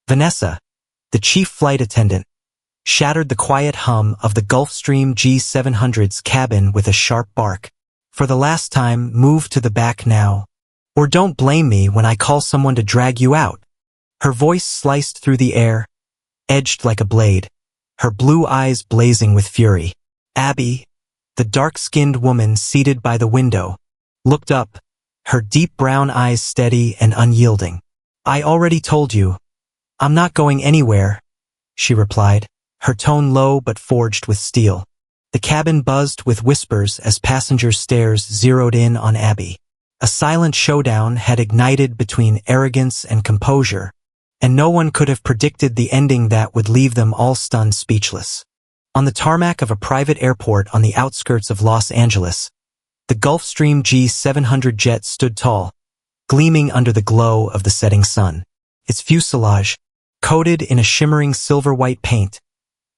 Vanessa, the chief flight attendant, shattered the quiet hum of the Gulfstream G700's cabin with a sharp bark. For the last time, move to the back now. Or don't blame me when I call someone to drag you out. Her voice sliced through the air, edged like a blade, her blue eyes blazing with fury. Abby, the dark-skinned woman seated by the window, looked up, her deep brown eyes steady and unyielding. I already told you. I'm not going anywhere, she replied, her tone low but forged with steel. The cabin buzzed with whispers as passengers' stares zeroed in on Abby. A silent showdown had ignited between arrogance and composure, and no one could have predicted the ending that would leave them all stunned speechless. On the tarmac of a private airport on the outskirts of Los Angeles, the Gulfstream G700 jet stood tall, gleaming under the glow of the setting sun. Its fuselage, coated in a shimmering silver-white paint,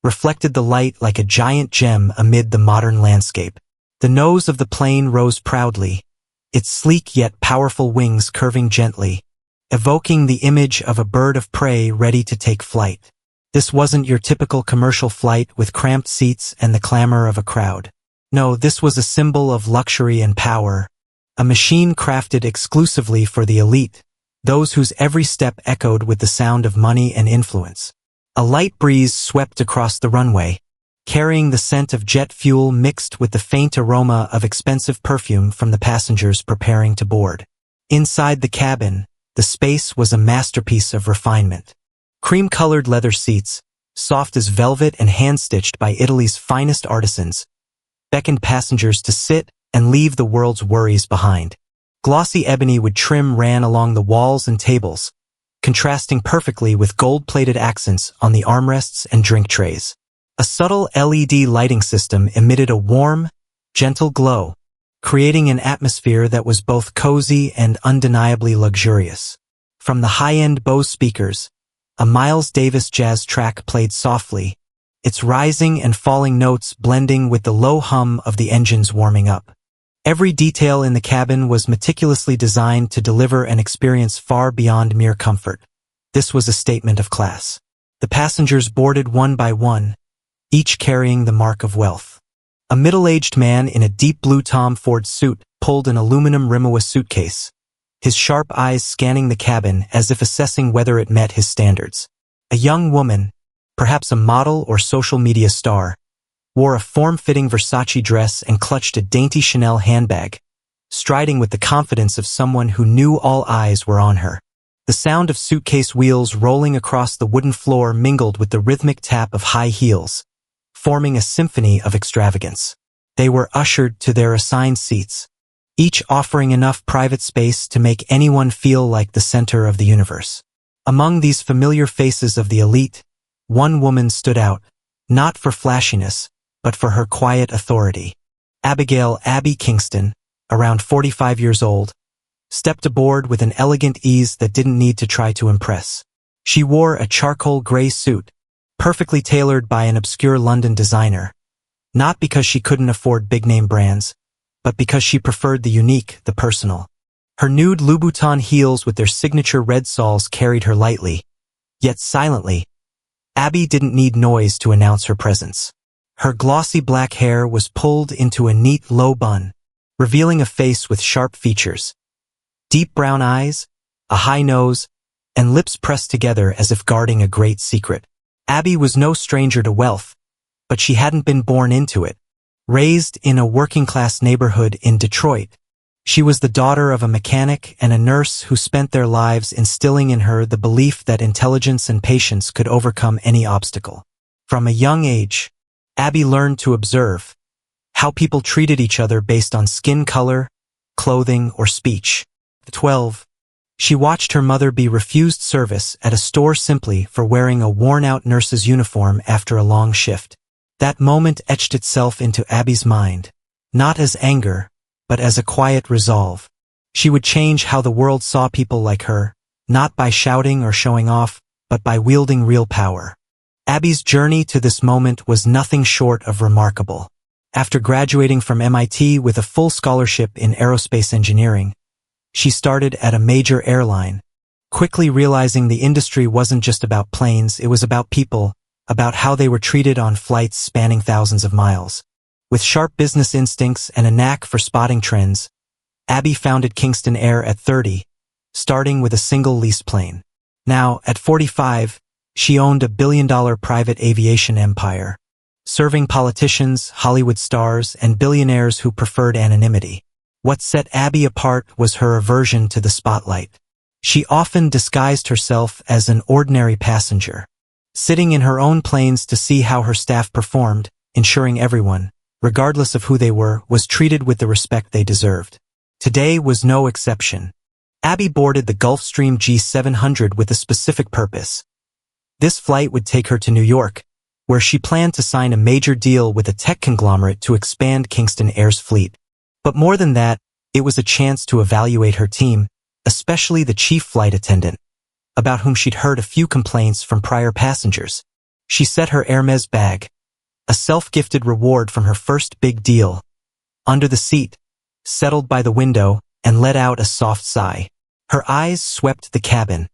reflected the light like a giant gem amid the modern landscape. The nose of the plane rose proudly, its sleek yet powerful wings curving gently, evoking the image of a bird of prey ready to take flight. This wasn't your typical commercial flight with cramped seats and the clamor of a crowd. No, this was a symbol of luxury and power, a machine crafted exclusively for the elite, those whose every step echoed with the sound of money and influence. A light breeze swept across the runway, carrying the scent of jet fuel mixed with the faint aroma of expensive perfume from the passengers preparing to board. Inside the cabin, the space was a masterpiece of refinement. Cream-colored leather seats, soft as velvet and hand-stitched by Italy's finest artisans, beckoned passengers to sit and leave the world's worries behind. Glossy ebony wood trim ran along the walls and tables, contrasting perfectly with gold-plated accents on the armrests and drink trays. A subtle LED lighting system emitted a warm, gentle glow, creating an atmosphere that was both cozy and undeniably luxurious. From the high-end Bose speakers, a Miles Davis jazz track played softly, its rising and falling notes blending with the low hum of the engines warming up. Every detail in the cabin was meticulously designed to deliver an experience far beyond mere comfort. This was a statement of class. The passengers boarded one by one, each carrying the mark of wealth. A middle-aged man in a deep blue Tom Ford suit pulled an aluminum Rimowa suitcase, his sharp eyes scanning the cabin as if assessing whether it met his standards. A young woman, perhaps a model or social media star, wore a form-fitting Versace dress and clutched a dainty Chanel handbag, striding with the confidence of someone who knew all eyes were on her. The sound of suitcase wheels rolling across the wooden floor mingled with the rhythmic tap of high heels, forming a symphony of extravagance. They were ushered to their assigned seats, each offering enough private space to make anyone feel like the center of the universe. Among these familiar faces of the elite, one woman stood out, not for flashiness, but for her quiet authority. Abigail "Abby" Kingston, around 45 years old, stepped aboard with an elegant ease that didn't need to try to impress. She wore a charcoal gray suit, perfectly tailored by an obscure London designer, not because she couldn't afford big-name brands, but because she preferred the unique, the personal. Her nude Louboutin heels with their signature red soles carried her lightly, yet silently. Abby didn't need noise to announce her presence. Her glossy black hair was pulled into a neat low bun, revealing a face with sharp features, deep brown eyes, a high nose, and lips pressed together as if guarding a great secret. Abby was no stranger to wealth, but she hadn't been born into it. Raised in a working-class neighborhood in Detroit, she was the daughter of a mechanic and a nurse who spent their lives instilling in her the belief that intelligence and patience could overcome any obstacle. From a young age, Abby learned to observe how people treated each other based on skin color, clothing, or speech. At 12, she watched her mother be refused service at a store simply for wearing a worn-out nurse's uniform after a long shift. That moment etched itself into Abby's mind, not as anger, but as a quiet resolve. She would change how the world saw people like her, not by shouting or showing off, but by wielding real power. Abby's journey to this moment was nothing short of remarkable. After graduating from MIT with a full scholarship in aerospace engineering, she started at a major airline, quickly realizing the industry wasn't just about planes, it was about people, about how they were treated on flights spanning thousands of miles. With sharp business instincts and a knack for spotting trends, Abby founded Kingston Air at 30, starting with a single leased plane. Now, at 45, she owned a billion-dollar private aviation empire, serving politicians, Hollywood stars, and billionaires who preferred anonymity. What set Abby apart was her aversion to the spotlight. She often disguised herself as an ordinary passenger, sitting in her own planes to see how her staff performed, ensuring everyone, regardless of who they were, was treated with the respect they deserved. Today was no exception. Abby boarded the Gulfstream G700 with a specific purpose. This flight would take her to New York, where she planned to sign a major deal with a tech conglomerate to expand Kingston Air's fleet. But more than that, it was a chance to evaluate her team, especially the chief flight attendant, about whom she'd heard a few complaints from prior passengers. She set her Hermes bag, a self-gifted reward from her first big deal, under the seat, settled by the window, and let out a soft sigh. Her eyes swept the cabin,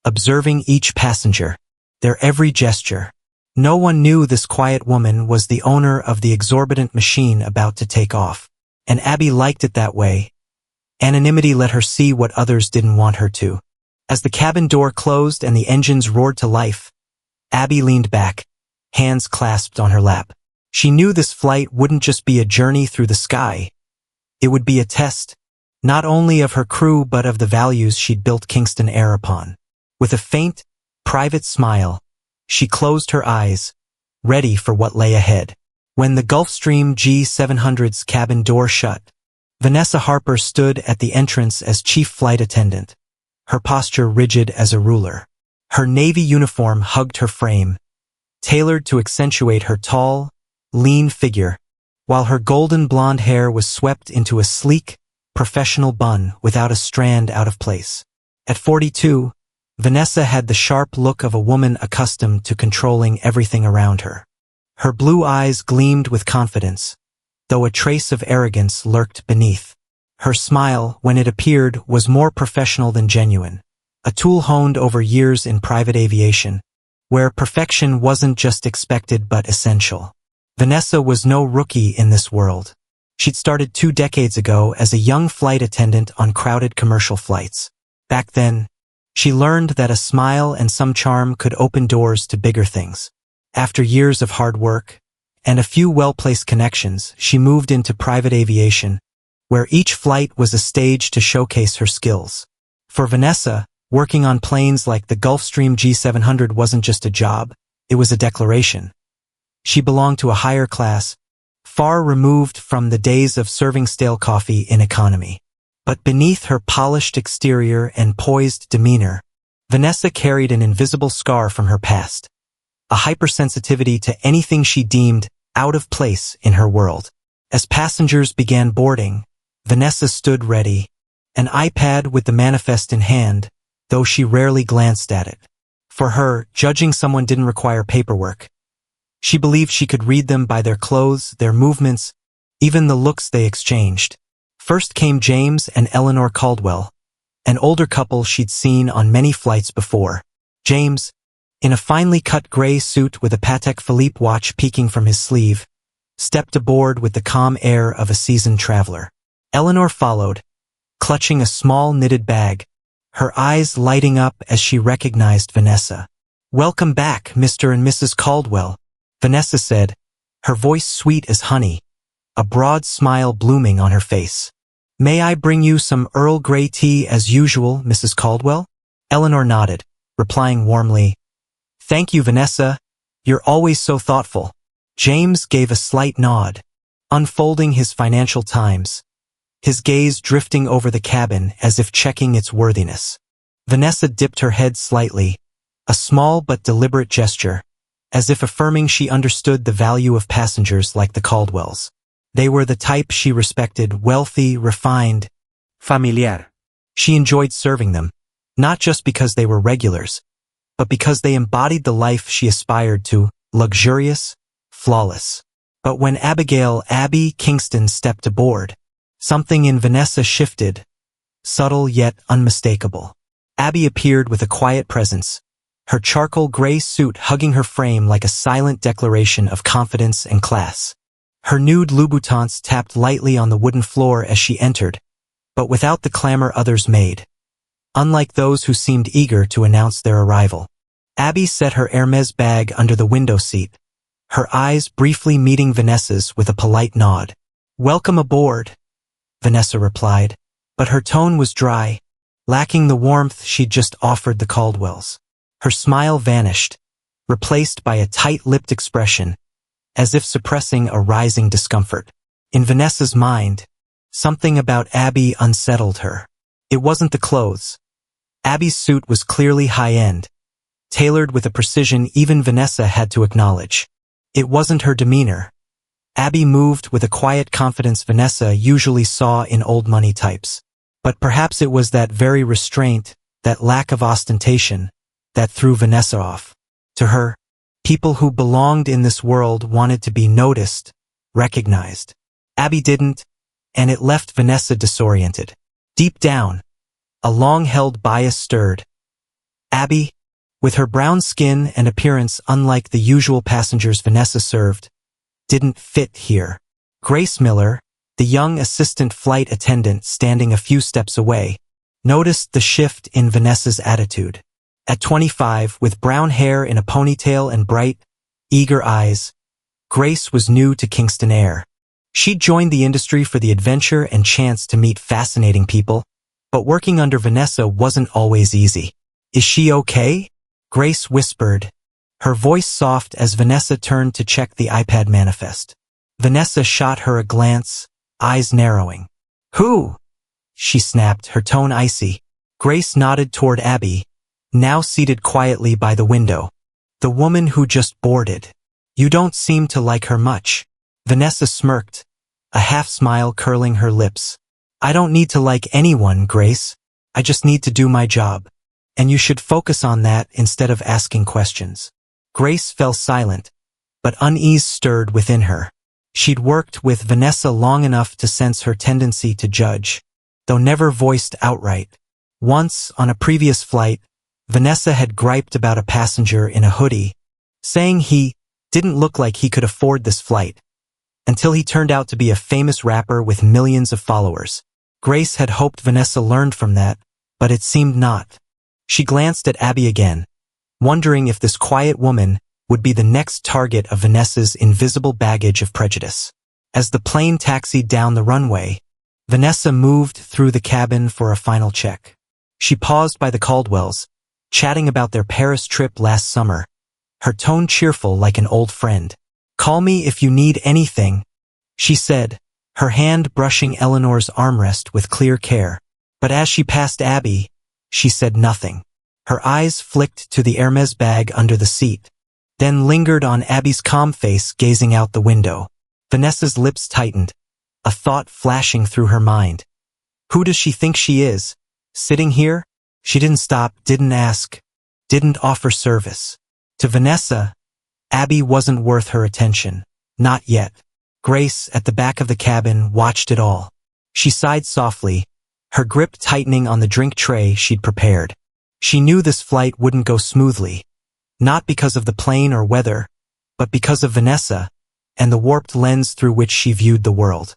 observing each passenger, their every gesture. No one knew this quiet woman was the owner of the exorbitant machine about to take off. And Abby liked it that way. Anonymity let her see what others didn't want her to. As the cabin door closed and the engines roared to life, Abby leaned back, hands clasped on her lap. She knew this flight wouldn't just be a journey through the sky. It would be a test, not only of her crew but of the values she'd built Kingston Air upon. With a faint, private smile, she closed her eyes, ready for what lay ahead. When the Gulfstream G700's cabin door shut, Vanessa Harper stood at the entrance as chief flight attendant, her posture rigid as a ruler. Her navy uniform hugged her frame, tailored to accentuate her tall, lean figure, while her golden blonde hair was swept into a sleek, professional bun without a strand out of place. At 42, Vanessa had the sharp look of a woman accustomed to controlling everything around her. Her blue eyes gleamed with confidence, though a trace of arrogance lurked beneath. Her smile, when it appeared, was more professional than genuine, a tool honed over years in private aviation, where perfection wasn't just expected but essential. Vanessa was no rookie in this world. She'd started 2 decades ago as a young flight attendant on crowded commercial flights. Back then, she learned that a smile and some charm could open doors to bigger things. After years of hard work and a few well-placed connections, she moved into private aviation, where each flight was a stage to showcase her skills. For Vanessa, working on planes like the Gulfstream G700 wasn't just a job, it was a declaration. She belonged to a higher class, far removed from the days of serving stale coffee in economy. But beneath her polished exterior and poised demeanor, Vanessa carried an invisible scar from her past, a hypersensitivity to anything she deemed out of place in her world. As passengers began boarding, Vanessa stood ready, an iPad with the manifest in hand, though she rarely glanced at it. For her, judging someone didn't require paperwork. She believed she could read them by their clothes, their movements, even the looks they exchanged. First came James and Eleanor Caldwell, an older couple she'd seen on many flights before. James, in a finely cut gray suit with a Patek Philippe watch peeking from his sleeve, stepped aboard with the calm air of a seasoned traveler. Eleanor followed, clutching a small knitted bag, her eyes lighting up as she recognized Vanessa. "Welcome back, Mr. and Mrs. Caldwell," Vanessa said, her voice sweet as honey, a broad smile blooming on her face. "May I bring you some Earl Grey tea as usual, Mrs. Caldwell?" Eleanor nodded, replying warmly, "Thank you, Vanessa. You're always so thoughtful." James gave a slight nod, unfolding his Financial Times, his gaze drifting over the cabin as if checking its worthiness. Vanessa dipped her head slightly, a small but deliberate gesture, as if affirming she understood the value of passengers like the Caldwells. They were the type she respected, wealthy, refined, familiar. She enjoyed serving them, not just because they were regulars, but because they embodied the life she aspired to, luxurious, flawless. But when Abby Kingston stepped aboard, something in Vanessa shifted, subtle yet unmistakable. Abby appeared with a quiet presence, her charcoal gray suit hugging her frame like a silent declaration of confidence and class. Her nude Louboutins tapped lightly on the wooden floor as she entered, but without the clamor others made. Unlike those who seemed eager to announce their arrival. Abby set her Hermes bag under the window seat, her eyes briefly meeting Vanessa's with a polite nod. "Welcome aboard," Vanessa replied, but her tone was dry, lacking the warmth she'd just offered the Caldwells. Her smile vanished, replaced by a tight-lipped expression, as if suppressing a rising discomfort. In Vanessa's mind, something about Abby unsettled her. It wasn't the clothes. Abby's suit was clearly high-end, tailored with a precision even Vanessa had to acknowledge. It wasn't her demeanor. Abby moved with a quiet confidence Vanessa usually saw in old money types. But perhaps it was that very restraint, that lack of ostentation, that threw Vanessa off. To her, people who belonged in this world wanted to be noticed, recognized. Abby didn't, and it left Vanessa disoriented. Deep down, a long-held bias stirred. Abby, with her brown skin and appearance unlike the usual passengers Vanessa served, didn't fit here. Grace Miller, the young assistant flight attendant standing a few steps away, noticed the shift in Vanessa's attitude. At 25, with brown hair in a ponytail and bright, eager eyes, Grace was new to Kingston Air. She'd joined the industry for the adventure and chance to meet fascinating people, but working under Vanessa wasn't always easy. "Is she okay?" Grace whispered, her voice soft as Vanessa turned to check the iPad manifest. Vanessa shot her a glance, eyes narrowing. "Who?" she snapped, her tone icy. Grace nodded toward Abby, now seated quietly by the window. "The woman who just boarded. You don't seem to like her much." Vanessa smirked, a half-smile curling her lips. "I don't need to like anyone, Grace. I just need to do my job. And you should focus on that instead of asking questions." Grace fell silent, but unease stirred within her. She'd worked with Vanessa long enough to sense her tendency to judge, though never voiced outright. Once, on a previous flight, Vanessa had griped about a passenger in a hoodie, saying he didn't look like he could afford this flight, until he turned out to be a famous rapper with millions of followers. Grace had hoped Vanessa learned from that, but it seemed not. She glanced at Abby again, wondering if this quiet woman would be the next target of Vanessa's invisible baggage of prejudice. As the plane taxied down the runway, Vanessa moved through the cabin for a final check. She paused by the Caldwells, chatting about their Paris trip last summer, her tone cheerful like an old friend. "Call me if you need anything," she said, her hand brushing Eleanor's armrest with clear care. But as she passed Abby, she said nothing. Her eyes flicked to the Hermes bag under the seat, then lingered on Abby's calm face gazing out the window. Vanessa's lips tightened, a thought flashing through her mind. Who does she think she is? Sitting here? She didn't stop, didn't ask, didn't offer service. To Vanessa, Abby wasn't worth her attention. Not yet. Grace, at the back of the cabin, watched it all. She sighed softly, her grip tightening on the drink tray she'd prepared. She knew this flight wouldn't go smoothly, not because of the plane or weather, but because of Vanessa and the warped lens through which she viewed the world.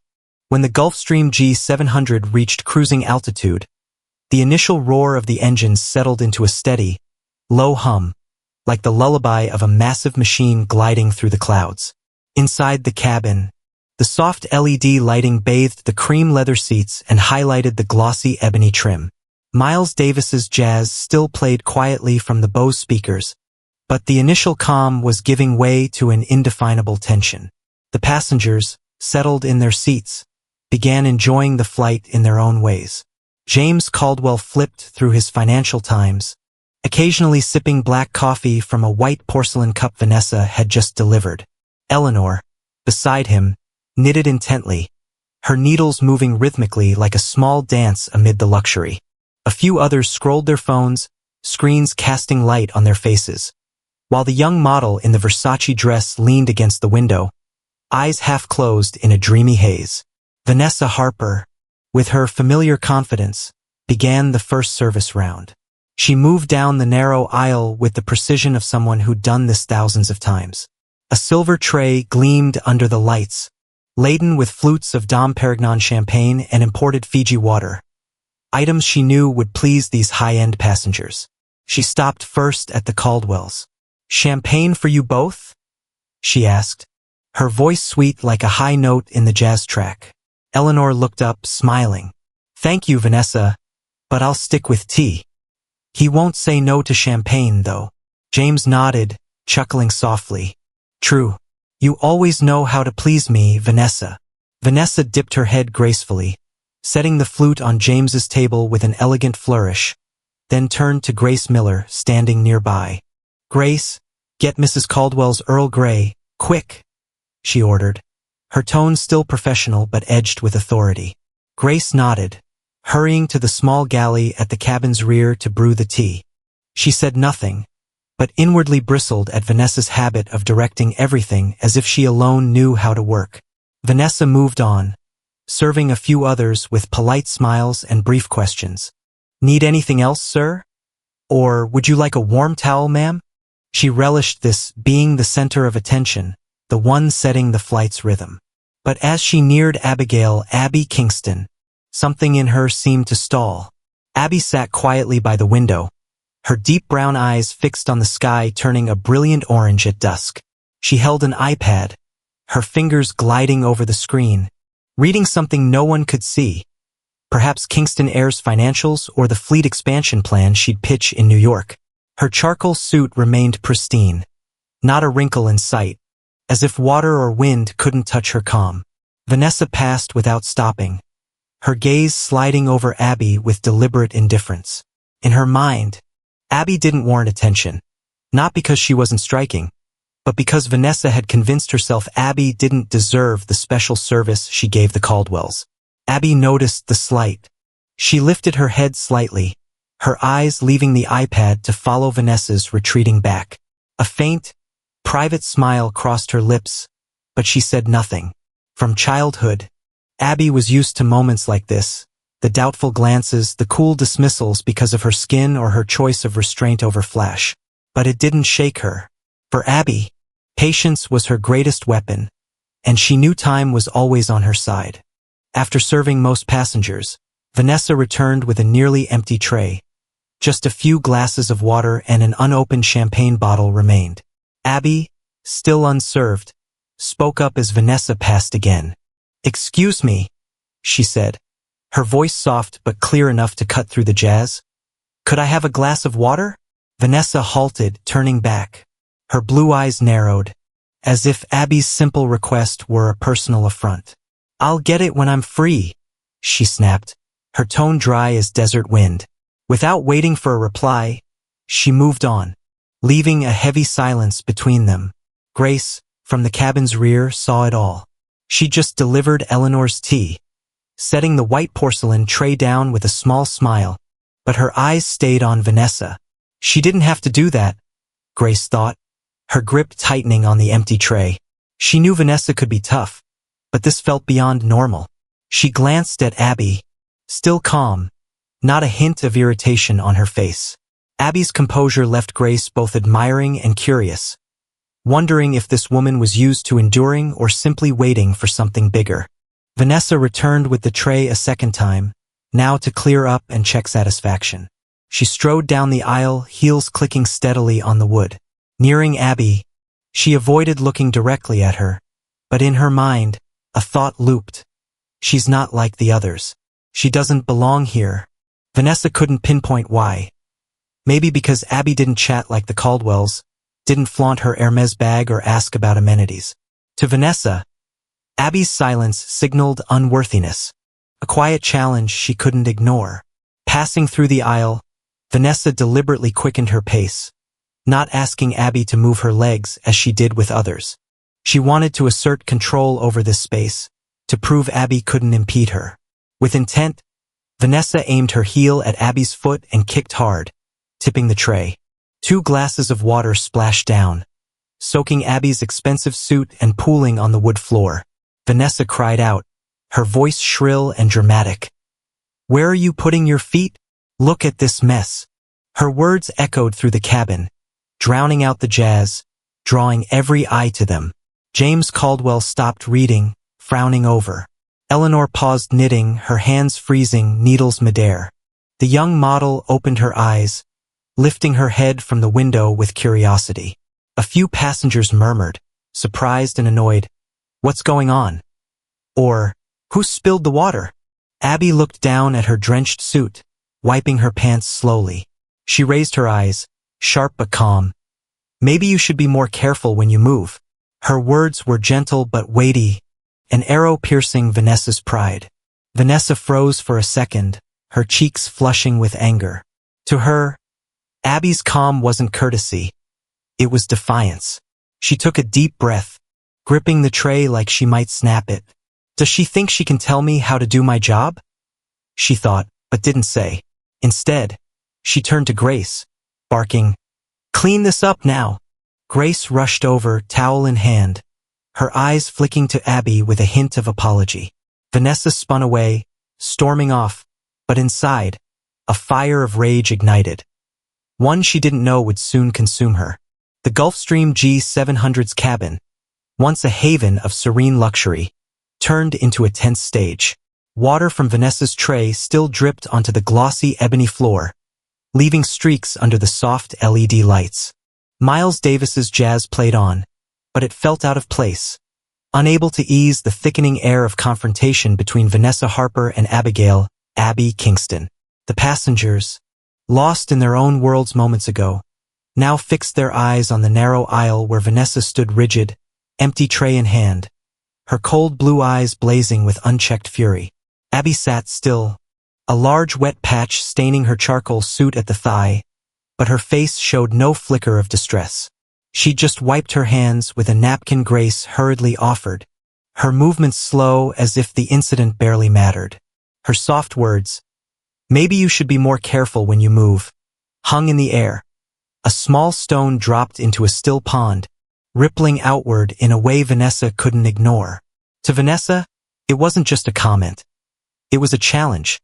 When the Gulfstream G700 reached cruising altitude, the initial roar of the engines settled into a steady, low hum, like the lullaby of a massive machine gliding through the clouds. Inside the cabin, the soft LED lighting bathed the cream leather seats and highlighted the glossy ebony trim. Miles Davis's jazz still played quietly from the Bose speakers, but the initial calm was giving way to an indefinable tension. The passengers, settled in their seats, began enjoying the flight in their own ways. James Caldwell flipped through his Financial Times, occasionally sipping black coffee from a white porcelain cup Vanessa had just delivered. Eleanor, beside him, knitted intently, her needles moving rhythmically like a small dance amid the luxury. A few others scrolled their phones, screens casting light on their faces, while the young model in the Versace dress leaned against the window, eyes half closed in a dreamy haze. Vanessa Harper, with her familiar confidence, began the first service round. She moved down the narrow aisle with the precision of someone who'd done this thousands of times. A silver tray gleamed under the lights, laden with flutes of Dom Perignon champagne and imported Fiji water, items she knew would please these high-end passengers. She stopped first at the Caldwells. "Champagne for you both?" she asked, her voice sweet like a high note in the jazz track. Eleanor looked up, smiling. "Thank you, Vanessa, but I'll stick with tea." "He won't say no to champagne, though." James nodded, chuckling softly. "True. You always know how to please me, Vanessa." Vanessa dipped her head gracefully, setting the flute on James's table with an elegant flourish, then turned to Grace Miller, standing nearby. "Grace, get Mrs. Caldwell's Earl Grey, quick," she ordered, her tone still professional but edged with authority. Grace nodded, hurrying to the small galley at the cabin's rear to brew the tea. She said nothing, but inwardly bristled at Vanessa's habit of directing everything as if she alone knew how to work. Vanessa moved on, serving a few others with polite smiles and brief questions. "Need anything else, sir? Or would you like a warm towel, ma'am?" She relished this, being the center of attention, the one setting the flight's rhythm. But as she neared Abigail "Abby" Kingston, something in her seemed to stall. Abby sat quietly by the window, her deep brown eyes fixed on the sky turning a brilliant orange at dusk. She held an iPad, her fingers gliding over the screen, reading something no one could see. Perhaps Kingston Air's financials or the fleet expansion plan she'd pitch in New York. Her charcoal suit remained pristine, not a wrinkle in sight, as if water or wind couldn't touch her calm. Vanessa passed without stopping, her gaze sliding over Abby with deliberate indifference. In her mind, Abby didn't warrant attention, not because she wasn't striking, but because Vanessa had convinced herself Abby didn't deserve the special service she gave the Caldwells. Abby noticed the slight. She lifted her head slightly, her eyes leaving the iPad to follow Vanessa's retreating back. A faint, private smile crossed her lips, but she said nothing. From childhood, Abby was used to moments like this, the doubtful glances, the cool dismissals because of her skin or her choice of restraint over flash. But it didn't shake her. For Abby, patience was her greatest weapon, and she knew time was always on her side. After serving most passengers, Vanessa returned with a nearly empty tray. Just a few glasses of water and an unopened champagne bottle remained. Abby, still unserved, spoke up as Vanessa passed again. "Excuse me," she said, her voice soft but clear enough to cut through the jazz. "Could I have a glass of water?" Vanessa halted, turning back. Her blue eyes narrowed, as if Abby's simple request were a personal affront. "I'll get it when I'm free," she snapped, her tone dry as desert wind. Without waiting for a reply, she moved on, leaving a heavy silence between them. Grace, from the cabin's rear, saw it all. She just delivered Eleanor's tea, setting the white porcelain tray down with a small smile, but her eyes stayed on Vanessa. She didn't have to do that, Grace thought, her grip tightening on the empty tray. She knew Vanessa could be tough, but this felt beyond normal. She glanced at Abby, still calm, not a hint of irritation on her face. Abby's composure left Grace both admiring and curious, wondering if this woman was used to enduring or simply waiting for something bigger. Vanessa returned with the tray a second time, now to clear up and check satisfaction. She strode down the aisle, heels clicking steadily on the wood. Nearing Abby, she avoided looking directly at her, but in her mind, a thought looped. She's not like the others. She doesn't belong here. Vanessa couldn't pinpoint why. Maybe because Abby didn't chat like the Caldwells, didn't flaunt her Hermes bag or ask about amenities. To Vanessa, Abby's silence signaled unworthiness, a quiet challenge she couldn't ignore. Passing through the aisle, Vanessa deliberately quickened her pace, not asking Abby to move her legs as she did with others. She wanted to assert control over this space, to prove Abby couldn't impede her. With intent, Vanessa aimed her heel at Abby's foot and kicked hard, tipping the tray. 2 glasses of water splashed down, soaking Abby's expensive suit and pooling on the wood floor. Vanessa cried out, her voice shrill and dramatic. "Where are you putting your feet? Look at this mess." Her words echoed through the cabin, drowning out the jazz, drawing every eye to them. James Caldwell stopped reading, frowning over. Eleanor paused knitting, her hands freezing, needles midair. The young model opened her eyes, lifting her head from the window with curiosity. A few passengers murmured, surprised and annoyed, "What's going on?" Or, "Who spilled the water?" Abby looked down at her drenched suit, wiping her pants slowly. She raised her eyes, sharp but calm. "Maybe you should be more careful when you move." Her words were gentle but weighty, an arrow piercing Vanessa's pride. Vanessa froze for a second, her cheeks flushing with anger. To her, Abby's calm wasn't courtesy. It was defiance. She took a deep breath, gripping the tray like she might snap it. "Does she think she can tell me how to do my job?" she thought, but didn't say. Instead, she turned to Grace, barking, "Clean this up now." Grace rushed over, towel in hand, her eyes flicking to Abby with a hint of apology. Vanessa spun away, storming off, but inside, a fire of rage ignited. One she didn't know would soon consume her. The Gulfstream G700's cabin, once a haven of serene luxury, turned into a tense stage. Water from Vanessa's tray still dripped onto the glossy ebony floor, leaving streaks under the soft LED lights. Miles Davis's jazz played on, but it felt out of place, unable to ease the thickening air of confrontation between Vanessa Harper and Abigail, Abby Kingston. The passengers, lost in their own worlds moments ago, now fixed their eyes on the narrow aisle where Vanessa stood rigid, empty tray in hand, her cold blue eyes blazing with unchecked fury. Abby sat still, a large wet patch staining her charcoal suit at the thigh, but her face showed no flicker of distress. She'd just wiped her hands with a napkin Grace hurriedly offered, her movements slow as if the incident barely mattered. Her soft words, "Maybe you should be more careful when you move," hung in the air. A small stone dropped into a still pond, rippling outward in a way Vanessa couldn't ignore. To Vanessa, it wasn't just a comment. It was a challenge,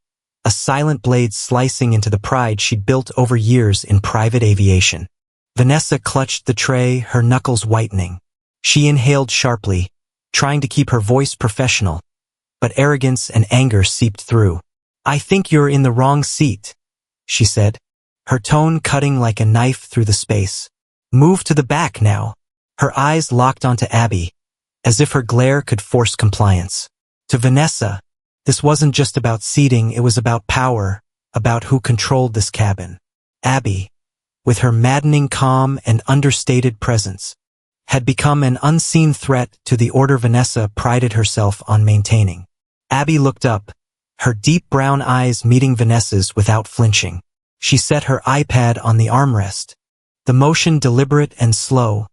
a silent blade slicing into the pride she'd built over years in private aviation. Vanessa clutched the tray, her knuckles whitening. She inhaled sharply, trying to keep her voice professional, but arrogance and anger seeped through. "I think you're in the wrong seat," she said, her tone cutting like a knife through the space. "Move to the back now." Her eyes locked onto Abby, as if her glare could force compliance. To Vanessa, this wasn't just about seating, it was about power, about who controlled this cabin. Abby, with her maddening calm and understated presence, had become an unseen threat to the order Vanessa prided herself on maintaining. Abby looked up, her deep brown eyes meeting Vanessa's without flinching. She set her iPad on the armrest, the motion deliberate and slow,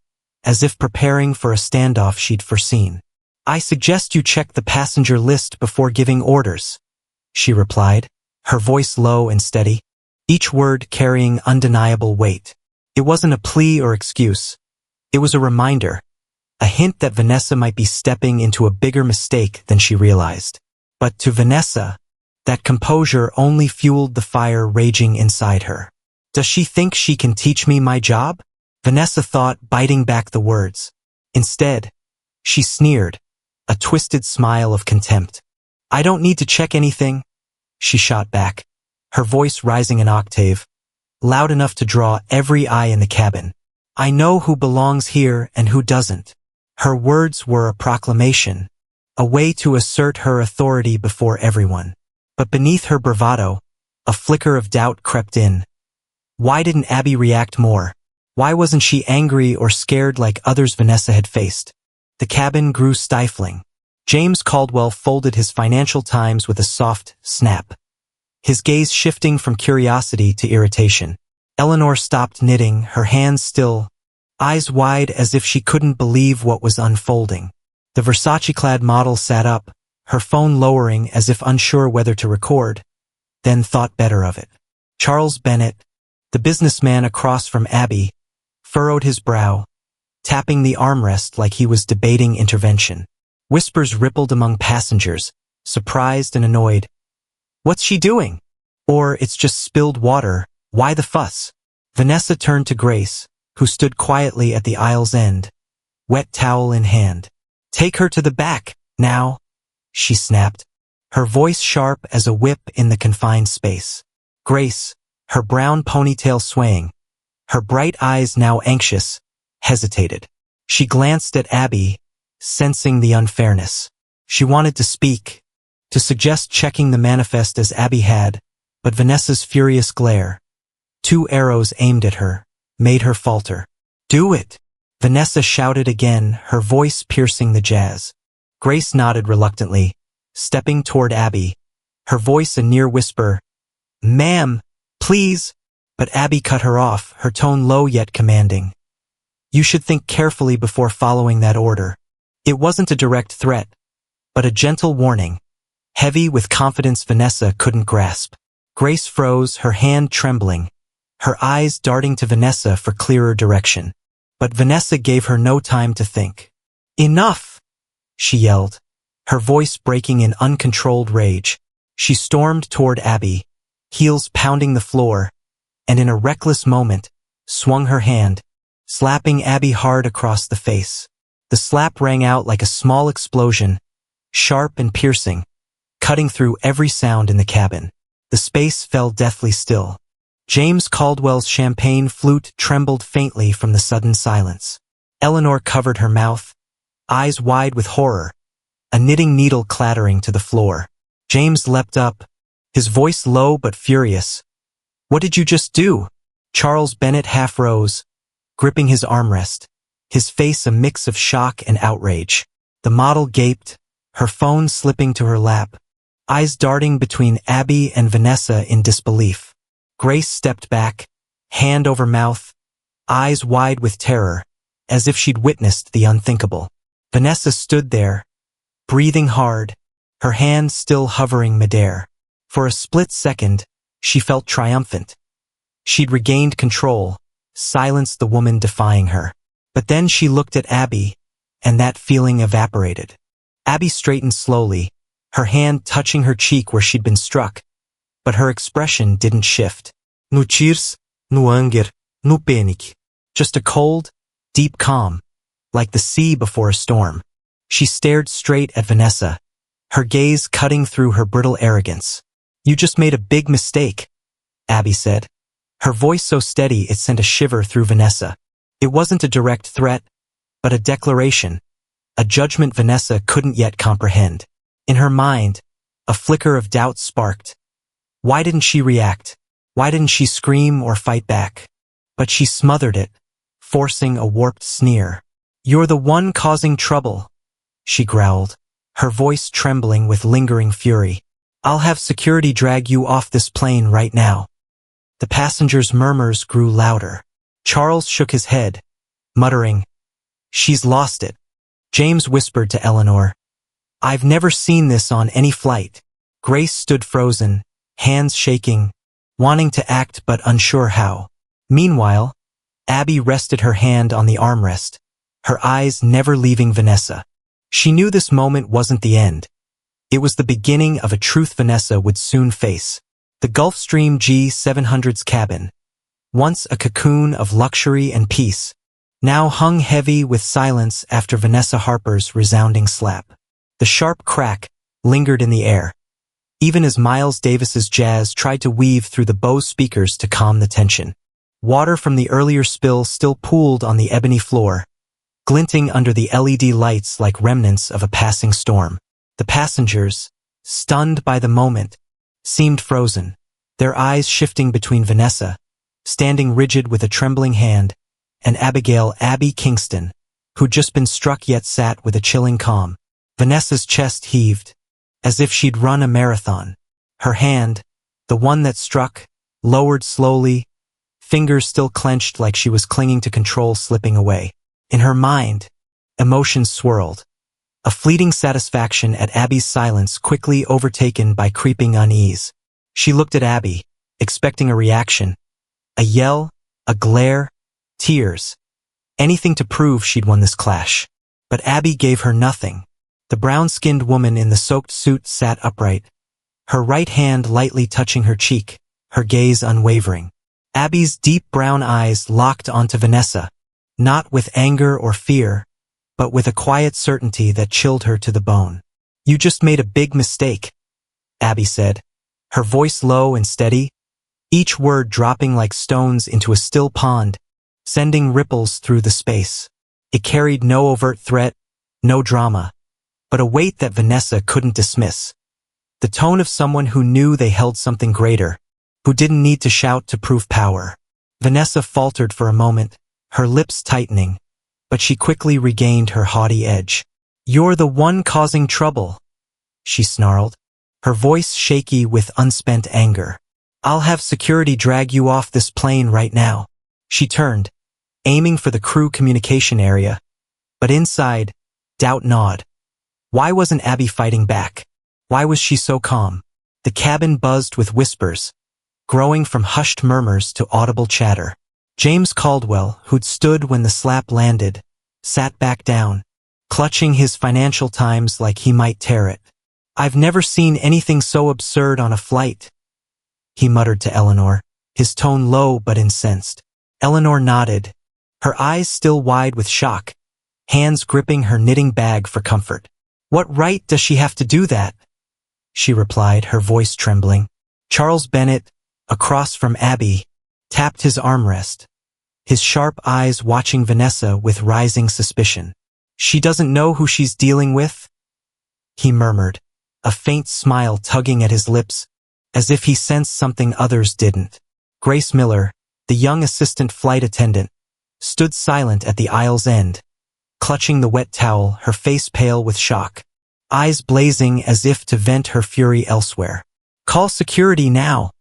as if preparing for a standoff she'd foreseen. "I suggest you check the passenger list before giving orders," she replied, her voice low and steady, each word carrying undeniable weight. It wasn't a plea or excuse. It was a reminder, a hint that Vanessa might be stepping into a bigger mistake than she realized. But to Vanessa, that composure only fueled the fire raging inside her. "Does she think she can teach me my job?" Vanessa thought, biting back the words. Instead, she sneered, a twisted smile of contempt. "I don't need to check anything," she shot back, her voice rising an octave, loud enough to draw every eye in the cabin. "I know who belongs here and who doesn't." Her words were a proclamation, a way to assert her authority before everyone. But beneath her bravado, a flicker of doubt crept in. Why didn't Abby react more? Why wasn't she angry or scared like others Vanessa had faced? The cabin grew stifling. James Caldwell folded his Financial Times with a soft snap, his gaze shifting from curiosity to irritation. Eleanor stopped knitting, her hands still, eyes wide as if she couldn't believe what was unfolding. The Versace-clad model sat up, her phone lowering as if unsure whether to record, then thought better of it. Charles Bennett, the businessman across from Abby, furrowed his brow, tapping the armrest like he was debating intervention. Whispers rippled among passengers, surprised and annoyed. "What's she doing?" Or "It's just spilled water," Why the fuss? Vanessa turned to Grace, who stood quietly at the aisle's end, wet towel in hand. Take her to the back, now, she snapped, her voice sharp as a whip in the confined space. Grace, her brown ponytail swaying, her bright eyes now anxious, hesitated. She glanced at Abby, sensing the unfairness. She wanted to speak, to suggest checking the manifest as Abby had, but Vanessa's furious glare, 2 arrows aimed at her, made her falter. Do it! Vanessa shouted again, her voice piercing the jazz. Grace nodded reluctantly, stepping toward Abby, her voice a near whisper. Ma'am, please! But Abby cut her off, her tone low yet commanding. You should think carefully before following that order. It wasn't a direct threat, but a gentle warning, heavy with confidence Vanessa couldn't grasp. Grace froze, her hand trembling, her eyes darting to Vanessa for clearer direction. But Vanessa gave her no time to think. Enough! She yelled, her voice breaking in uncontrolled rage. She stormed toward Abby, heels pounding the floor, and in a reckless moment, swung her hand, slapping Abby hard across the face. The slap rang out like a small explosion, sharp and piercing, cutting through every sound in the cabin. The space fell deathly still. James Caldwell's champagne flute trembled faintly from the sudden silence. Eleanor covered her mouth, eyes wide with horror, a knitting needle clattering to the floor. James leapt up, his voice low but furious. What did you just do? Charles Bennett half rose, gripping his armrest, his face a mix of shock and outrage. The model gaped, her phone slipping to her lap, eyes darting between Abby and Vanessa in disbelief. Grace stepped back, hand over mouth, eyes wide with terror, as if she'd witnessed the unthinkable. Vanessa stood there, breathing hard, her hand still hovering midair. For a split second, she felt triumphant. She'd regained control, silenced the woman defying her. But then she looked at Abby, and that feeling evaporated. Abby straightened slowly, her hand touching her cheek where she'd been struck, but her expression didn't shift. No tears, no anger, no panic. Just a cold, deep calm, like the sea before a storm. She stared straight at Vanessa, her gaze cutting through her brittle arrogance. You just made a big mistake, Abby said, her voice so steady it sent a shiver through Vanessa. It wasn't a direct threat, but a declaration, a judgment Vanessa couldn't yet comprehend. In her mind, a flicker of doubt sparked. Why didn't she react? Why didn't she scream or fight back? But she smothered it, forcing a warped sneer. You're the one causing trouble, she growled, her voice trembling with lingering fury. I'll have security drag you off this plane right now. The passengers' murmurs grew louder. Charles shook his head, muttering, She's lost it. James whispered to Eleanor, I've never seen this on any flight. Grace stood frozen, hands shaking, wanting to act but unsure how. Meanwhile, Abby rested her hand on the armrest, her eyes never leaving Vanessa. She knew this moment wasn't the end. It was the beginning of a truth Vanessa would soon face. The Gulfstream G700's cabin, once a cocoon of luxury and peace, now hung heavy with silence after Vanessa Harper's resounding slap. The sharp crack lingered in the air, even as Miles Davis's jazz tried to weave through the Bose speakers to calm the tension. Water from the earlier spill still pooled on the ebony floor, glinting under the LED lights like remnants of a passing storm. The passengers, stunned by the moment, seemed frozen, their eyes shifting between Vanessa, standing rigid with a trembling hand, and Abigail Abby Kingston, who'd just been struck yet sat with a chilling calm. Vanessa's chest heaved, as if she'd run a marathon. Her hand, the one that struck, lowered slowly, fingers still clenched like she was clinging to control slipping away. In her mind, emotions swirled, a fleeting satisfaction at Abby's silence quickly overtaken by creeping unease. She looked at Abby, expecting a reaction, a yell, a glare, tears, anything to prove she'd won this clash. But Abby gave her nothing. The brown-skinned woman in the soaked suit sat upright, her right hand lightly touching her cheek, her gaze unwavering. Abby's deep brown eyes locked onto Vanessa, not with anger or fear, but with a quiet certainty that chilled her to the bone. "You just made a big mistake," Abby said, her voice low and steady, each word dropping like stones into a still pond, sending ripples through the space. It carried no overt threat, no drama, but a weight that Vanessa couldn't dismiss. The tone of someone who knew they held something greater, who didn't need to shout to prove power. Vanessa faltered for a moment, her lips tightening, but she quickly regained her haughty edge. "You're the one causing trouble," she snarled, her voice shaky with unspent anger. "I'll have security drag you off this plane right now." She turned, aiming for the crew communication area, but inside, doubt gnawed. Why wasn't Abby fighting back? Why was she so calm? The cabin buzzed with whispers, growing from hushed murmurs to audible chatter. James Caldwell, who'd stood when the slap landed, sat back down, clutching his Financial Times like he might tear it. "I've never seen anything so absurd on a flight," he muttered to Eleanor, his tone low but incensed. Eleanor nodded, her eyes still wide with shock, hands gripping her knitting bag for comfort. "What right does she have to do that?" she replied, her voice trembling. Charles Bennett, across from Abby, tapped his armrest, his sharp eyes watching Vanessa with rising suspicion. "She doesn't know who she's dealing with?" he murmured, a faint smile tugging at his lips, as if he sensed something others didn't. Grace Miller, the young assistant flight attendant, stood silent at the aisle's end, clutching the wet towel, her face pale with shock, eyes blazing as if to vent her fury elsewhere. "Call security now,"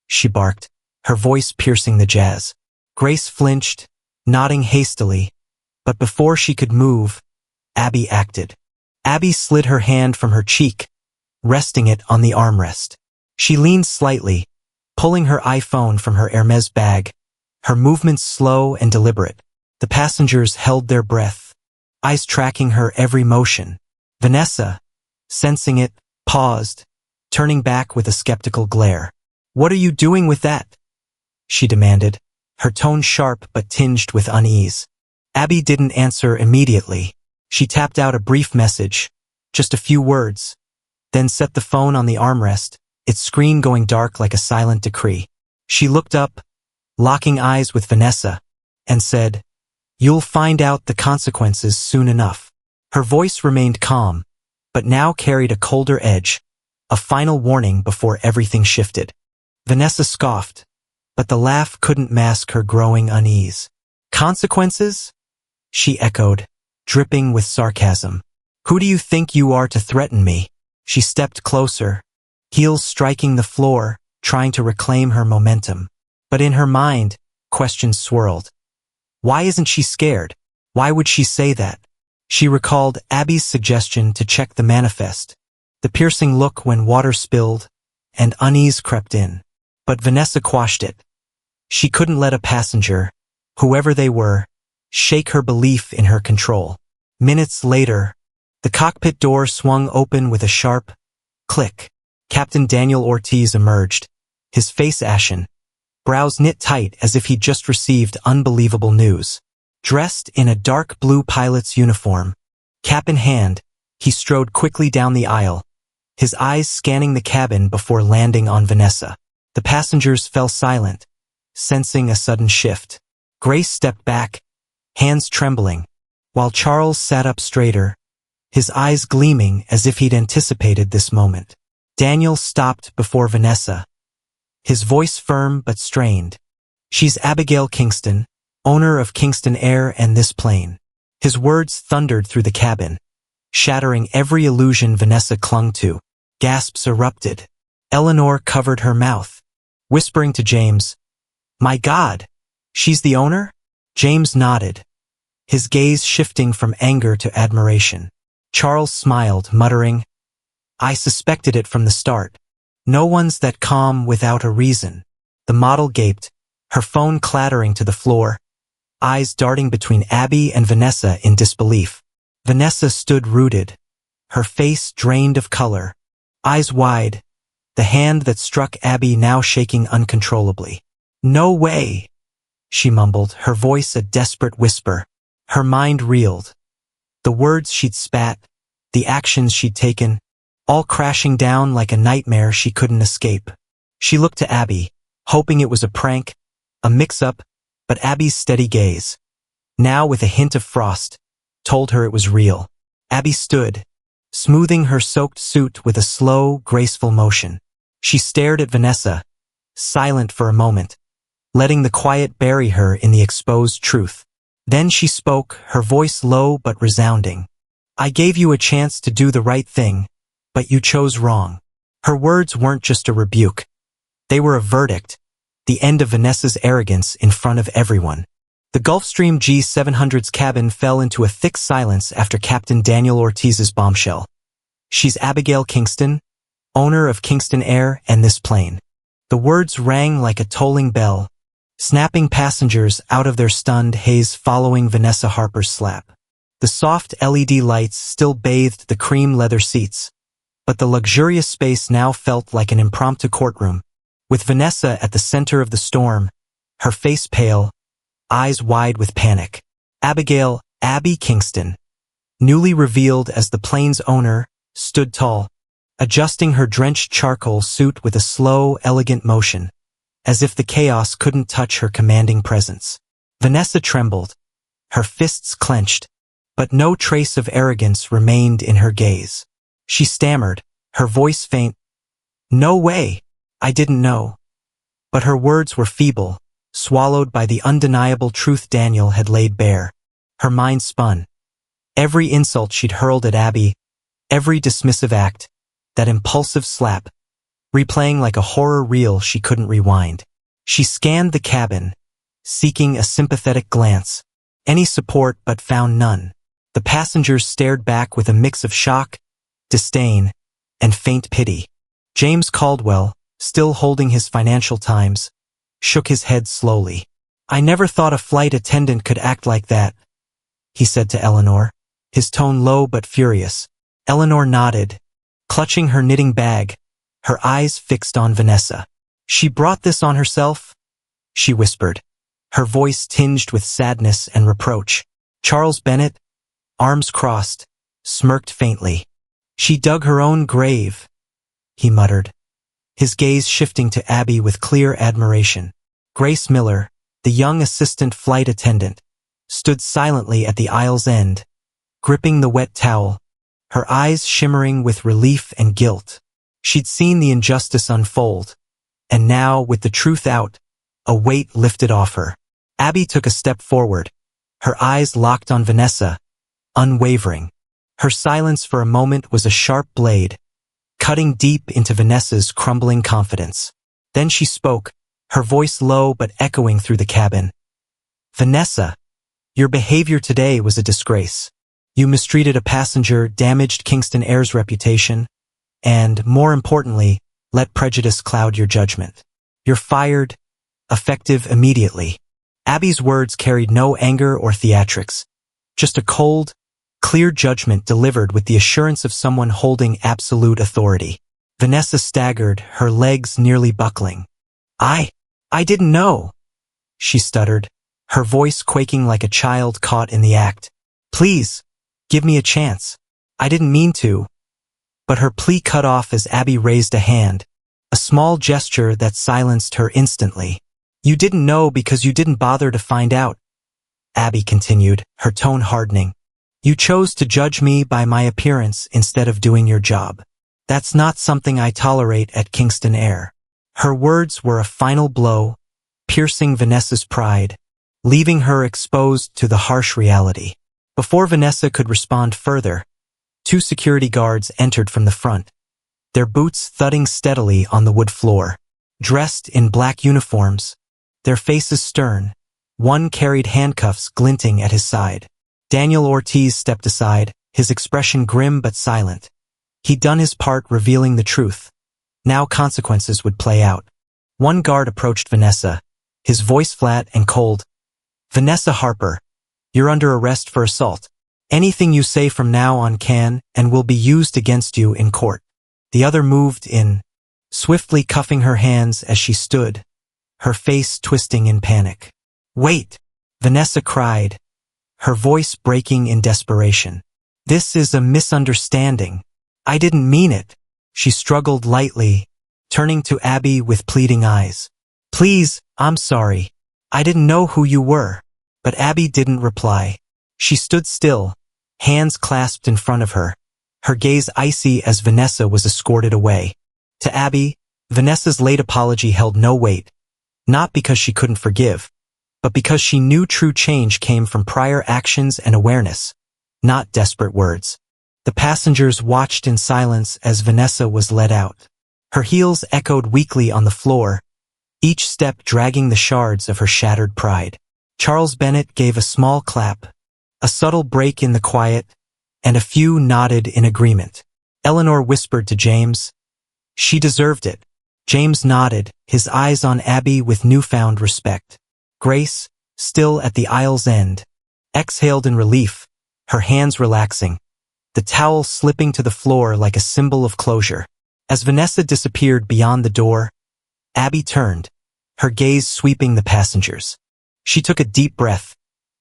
she barked, her voice piercing the jazz. Grace flinched, nodding hastily, but before she could move, Abby acted. Abby slid her hand from her cheek, resting it on the armrest. She leaned slightly, pulling her iPhone from her Hermes bag, her movements slow and deliberate. The passengers held their breath, eyes tracking her every motion. Vanessa, sensing it, paused, turning back with a skeptical glare. "What are you doing with that?" she demanded, her tone sharp but tinged with unease. Abby didn't answer immediately. She tapped out a brief message, just a few words, then set the phone on the armrest, its screen going dark like a silent decree. She looked up, locking eyes with Vanessa, and said, "You'll find out the consequences soon enough." Her voice remained calm, but now carried a colder edge, a final warning before everything shifted. Vanessa scoffed, but the laugh couldn't mask her growing unease. "Consequences?" she echoed, dripping with sarcasm. "Who do you think you are to threaten me?" She stepped closer, heels striking the floor, trying to reclaim her momentum. But in her mind, questions swirled. Why isn't she scared? Why would she say that? She recalled Abby's suggestion to check the manifest, the piercing look when water spilled, and unease crept in. But Vanessa quashed it. She couldn't let a passenger, whoever they were, shake her belief in her control. Minutes later, the cockpit door swung open with a sharp click. Captain Daniel Ortiz emerged, his face ashen, brows knit tight as if he'd just received unbelievable news. Dressed in a dark blue pilot's uniform, cap in hand, he strode quickly down the aisle, his eyes scanning the cabin before landing on Vanessa. The passengers fell silent, sensing a sudden shift. Grace stepped back, hands trembling, while Charles sat up straighter, his eyes gleaming as if he'd anticipated this moment. Daniel stopped before Vanessa, his voice firm but strained. "She's Abigail Kingston, owner of Kingston Air and this plane." His words thundered through the cabin, shattering every illusion Vanessa clung to. Gasps erupted. Eleanor covered her mouth, whispering to James, "My God, she's the owner?" James nodded, his gaze shifting from anger to admiration. Charles smiled, muttering, "I suspected it from the start. No one's that calm without a reason." The model gaped, her phone clattering to the floor, eyes darting between Abby and Vanessa in disbelief. Vanessa stood rooted, her face drained of color, eyes wide, the hand that struck Abby now shaking uncontrollably. No way, she mumbled, her voice a desperate whisper. Her mind reeled. The words she'd spat, the actions she'd taken, all crashing down like a nightmare she couldn't escape. She looked to Abby, hoping it was a prank, a mix-up, but Abby's steady gaze, now with a hint of frost, told her it was real. Abby stood, smoothing her soaked suit with a slow, graceful motion. She stared at Vanessa, silent for a moment, letting the quiet bury her in the exposed truth. Then she spoke, her voice low but resounding. I gave you a chance to do the right thing, but you chose wrong. Her words weren't just a rebuke. They were a verdict, the end of Vanessa's arrogance in front of everyone. The Gulfstream G700's cabin fell into a thick silence after Captain Daniel Ortiz's bombshell. She's Abigail Kingston, owner of Kingston Air and this plane. The words rang like a tolling bell, snapping passengers out of their stunned haze following Vanessa Harper's slap. The soft LED lights still bathed the cream leather seats, but the luxurious space now felt like an impromptu courtroom. With Vanessa at the center of the storm, her face pale, eyes wide with panic. Abigail, Abby Kingston, newly revealed as the plane's owner, stood tall, adjusting her drenched charcoal suit with a slow, elegant motion, as if the chaos couldn't touch her commanding presence. Vanessa trembled, her fists clenched, but no trace of arrogance remained in her gaze. She stammered, her voice faint. No way, I didn't know. But her words were feeble, swallowed by the undeniable truth Daniel had laid bare. Her mind spun. Every insult she'd hurled at Abby, every dismissive act, that impulsive slap, replaying like a horror reel she couldn't rewind. She scanned the cabin, seeking a sympathetic glance, any support but found none. The passengers stared back with a mix of shock, disdain, and faint pity. James Caldwell, still holding his Financial Times, shook his head slowly. I never thought a flight attendant could act like that, he said to Eleanor, his tone low but furious. Eleanor nodded, clutching her knitting bag, her eyes fixed on Vanessa. She brought this on herself, she whispered, her voice tinged with sadness and reproach. Charles Bennett, arms crossed, smirked faintly. She dug her own grave, he muttered, his gaze shifting to Abby with clear admiration. Grace Miller, the young assistant flight attendant, stood silently at the aisle's end, gripping the wet towel, her eyes shimmering with relief and guilt. She'd seen the injustice unfold, and now, with the truth out, a weight lifted off her. Abby took a step forward, her eyes locked on Vanessa, unwavering. Her silence for a moment was a sharp blade, cutting deep into Vanessa's crumbling confidence. Then she spoke, her voice low but echoing through the cabin. Vanessa, your behavior today was a disgrace. You mistreated a passenger, damaged Kingston Air's reputation, and, more importantly, let prejudice cloud your judgment. You're fired, effective immediately. Abby's words carried no anger or theatrics, just a cold, clear judgment delivered with the assurance of someone holding absolute authority. Vanessa staggered, her legs nearly buckling. I didn't know, she stuttered, her voice quaking like a child caught in the act. Please, give me a chance. I didn't mean to. But her plea cut off as Abby raised a hand, a small gesture that silenced her instantly. You didn't know because you didn't bother to find out, Abby continued, her tone hardening. You chose to judge me by my appearance instead of doing your job. That's not something I tolerate at Kingston Air. Her words were a final blow, piercing Vanessa's pride, leaving her exposed to the harsh reality. Before Vanessa could respond further, 2 security guards entered from the front, their boots thudding steadily on the wood floor. Dressed in black uniforms, their faces stern, one carried handcuffs glinting at his side. Daniel Ortiz stepped aside, his expression grim but silent. He'd done his part revealing the truth. Now consequences would play out. One guard approached Vanessa, his voice flat and cold. Vanessa Harper, you're under arrest for assault. Anything you say from now on can and will be used against you in court. The other moved in, swiftly cuffing her hands as she stood, her face twisting in panic. "Wait!" Vanessa cried, her voice breaking in desperation. "This is a misunderstanding. I didn't mean it." She struggled lightly, turning to Abby with pleading eyes. "Please, I'm sorry. I didn't know who you were." But Abby didn't reply. She stood still, hands clasped in front of her, her gaze icy as Vanessa was escorted away. To Abby, Vanessa's late apology held no weight, not because she couldn't forgive, but because she knew true change came from prior actions and awareness, not desperate words. The passengers watched in silence as Vanessa was led out. Her heels echoed weakly on the floor, each step dragging the shards of her shattered pride. Charles Bennett gave a small clap, a subtle break in the quiet, and a few nodded in agreement. Eleanor whispered to James, "She deserved it." James nodded, his eyes on Abby with newfound respect. Grace, still at the aisle's end, exhaled in relief, her hands relaxing, the towel slipping to the floor like a symbol of closure. As Vanessa disappeared beyond the door, Abby turned, her gaze sweeping the passengers. She took a deep breath,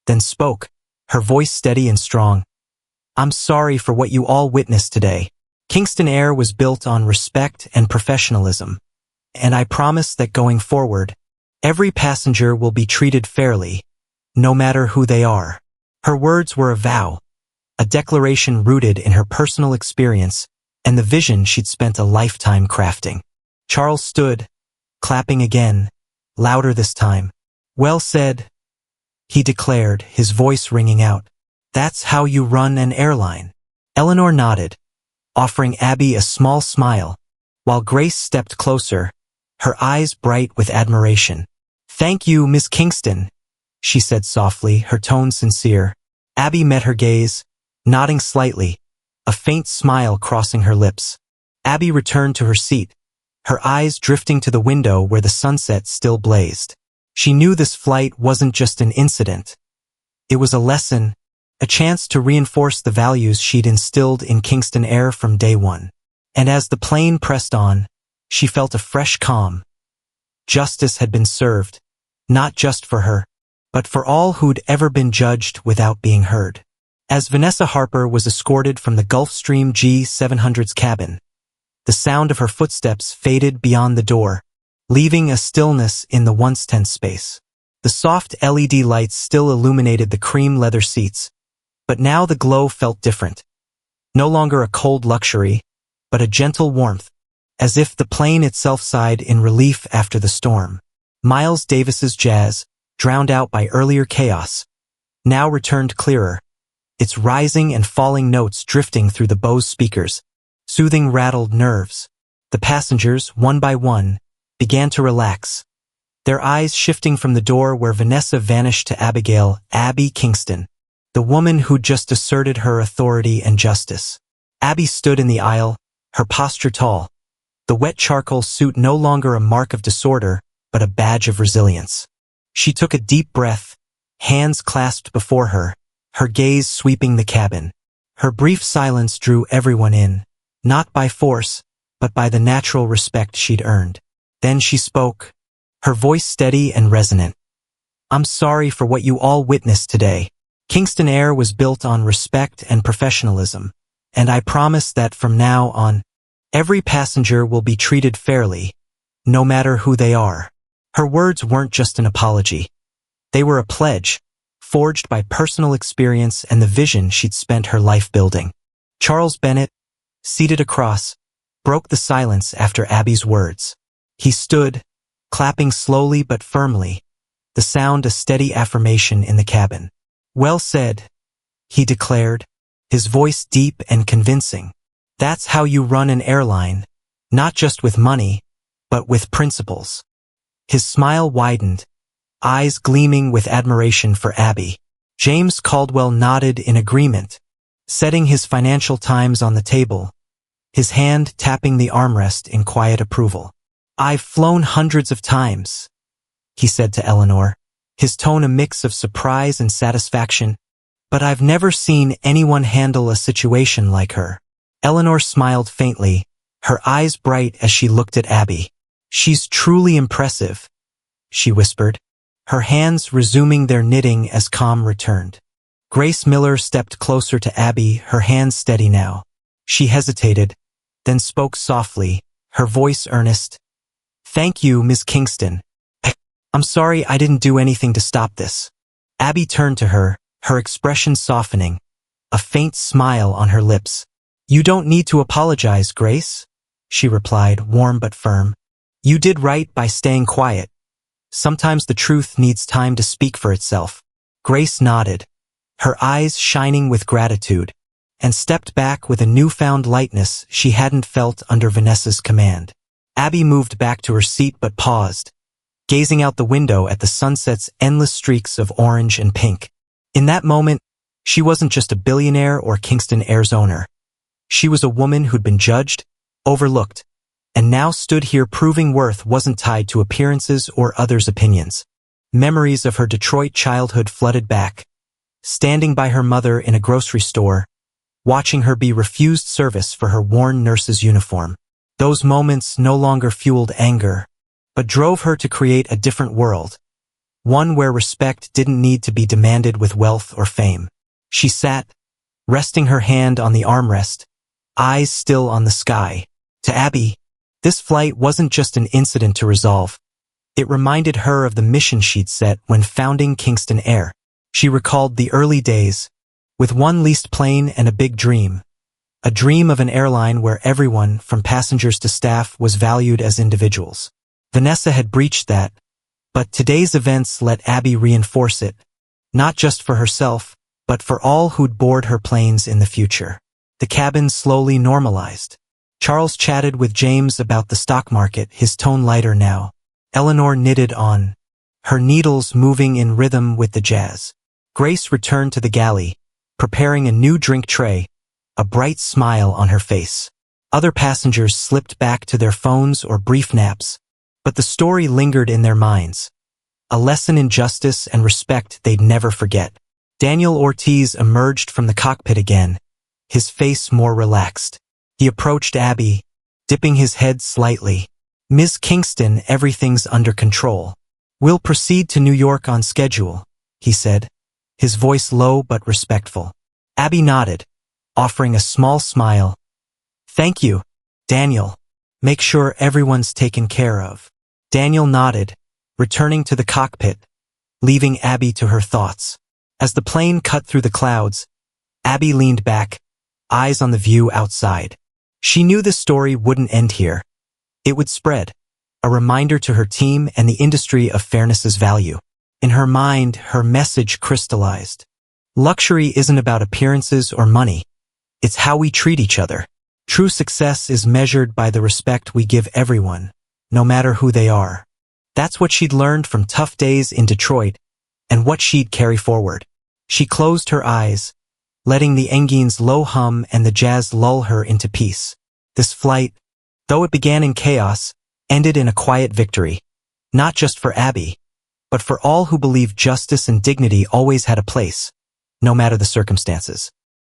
then spoke, her voice steady and strong. "I'm sorry for what you all witnessed today. Kingston Air was built on respect and professionalism, and I promise that going forward, every passenger will be treated fairly, no matter who they are." Her words were a vow, a declaration rooted in her personal experience and the vision she'd spent a lifetime crafting. Charles stood, clapping again, louder this time. "Well said," he declared, his voice ringing out. "That's how you run an airline." Eleanor nodded, offering Abby a small smile, while Grace stepped closer, her eyes bright with admiration. "Thank you, Miss Kingston," she said softly, her tone sincere. Abby met her gaze, nodding slightly, a faint smile crossing her lips. Abby returned to her seat, her eyes drifting to the window where the sunset still blazed. She knew this flight wasn't just an incident. It was a lesson, a chance to reinforce the values she'd instilled in Kingston Air from day one. And as the plane pressed on, she felt a fresh calm. Justice had been served, not just for her, but for all who'd ever been judged without being heard. As Vanessa Harper was escorted from the Gulfstream G700's cabin, the sound of her footsteps faded beyond the door, leaving a stillness in the once tense space. The soft LED lights still illuminated the cream leather seats, but now the glow felt different. No longer a cold luxury, but a gentle warmth, as if the plane itself sighed in relief after the storm. Miles Davis's jazz, drowned out by earlier chaos, now returned clearer, its rising and falling notes drifting through the Bose speakers, soothing rattled nerves. The passengers, one by one, began to relax, their eyes shifting from the door where Vanessa vanished to Abigail, Abby Kingston, the woman who'd just asserted her authority and justice. Abby stood in the aisle, her posture tall, the wet charcoal suit no longer a mark of disorder, but a badge of resilience. She took a deep breath, hands clasped before her, her gaze sweeping the cabin. Her brief silence drew everyone in, not by force, but by the natural respect she'd earned. Then she spoke, her voice steady and resonant. "I'm sorry for what you all witnessed today. Kingston Air was built on respect and professionalism, and I promise that from now on, every passenger will be treated fairly, no matter who they are." Her words weren't just an apology. They were a pledge, forged by personal experience and the vision she'd spent her life building. Charles Bennett, seated across, broke the silence after Abby's words. He stood, clapping slowly but firmly, the sound a steady affirmation in the cabin. "Well said," he declared, his voice deep and convincing. "That's how you run an airline, not just with money, but with principles." His smile widened, eyes gleaming with admiration for Abby. James Caldwell nodded in agreement, setting his Financial Times on the table, his hand tapping the armrest in quiet approval. "I've flown hundreds of times," he said to Eleanor, his tone a mix of surprise and satisfaction, "but I've never seen anyone handle a situation like her." Eleanor smiled faintly, her eyes bright as she looked at Abby. "She's truly impressive," she whispered, her hands resuming their knitting as calm returned. Grace Miller stepped closer to Abby, her hands steady now. She hesitated, then spoke softly, her voice earnest. "Thank you, Miss Kingston. I'm sorry I didn't do anything to stop this." Abby turned to her, her expression softening, a faint smile on her lips. "You don't need to apologize, Grace," she replied, warm but firm. "You did right by staying quiet. Sometimes the truth needs time to speak for itself." Grace nodded, her eyes shining with gratitude, and stepped back with a newfound lightness she hadn't felt under Vanessa's command. Abby moved back to her seat but paused, gazing out the window at the sunset's endless streaks of orange and pink. In that moment, she wasn't just a billionaire or Kingston Air's owner. She was a woman who'd been judged, overlooked, and now stood here proving worth wasn't tied to appearances or others' opinions. Memories of her Detroit childhood flooded back, standing by her mother in a grocery store, watching her be refused service for her worn nurse's uniform. Those moments no longer fueled anger, but drove her to create a different world, one where respect didn't need to be demanded with wealth or fame. She sat, resting her hand on the armrest, eyes still on the sky. To Abby, this flight wasn't just an incident to resolve. It reminded her of the mission she'd set when founding Kingston Air. She recalled the early days, with one leased plane and a big dream. A dream of an airline where everyone, from passengers to staff, was valued as individuals. Vanessa had breached that, but today's events let Abby reinforce it, not just for herself, but for all who'd board her planes in the future. The cabin slowly normalized. Charles chatted with James about the stock market, his tone lighter now. Eleanor knitted on, her needles moving in rhythm with the jazz. Grace returned to the galley, preparing a new drink tray, a bright smile on her face. Other passengers slipped back to their phones or brief naps, but the story lingered in their minds, a lesson in justice and respect they'd never forget. Daniel Ortiz emerged from the cockpit again, his face more relaxed. He approached Abby, dipping his head slightly. "Ms. Kingston, everything's under control. We'll proceed to New York on schedule," he said, his voice low but respectful. Abby nodded, offering a small smile. "Thank you, Daniel. Make sure everyone's taken care of." Daniel nodded, returning to the cockpit, leaving Abby to her thoughts. As the plane cut through the clouds, Abby leaned back, eyes on the view outside. She knew the story wouldn't end here. It would spread, a reminder to her team and the industry of fairness's value. In her mind, her message crystallized. Luxury isn't about appearances or money. It's how we treat each other. True success is measured by the respect we give everyone, no matter who they are. That's what she'd learned from tough days in Detroit, and what she'd carry forward. She closed her eyes, letting the engine's low hum and the jazz lull her into peace. This flight, though it began in chaos, ended in a quiet victory, not just for Abby, but for all who believed justice and dignity always had a place, no matter the circumstances.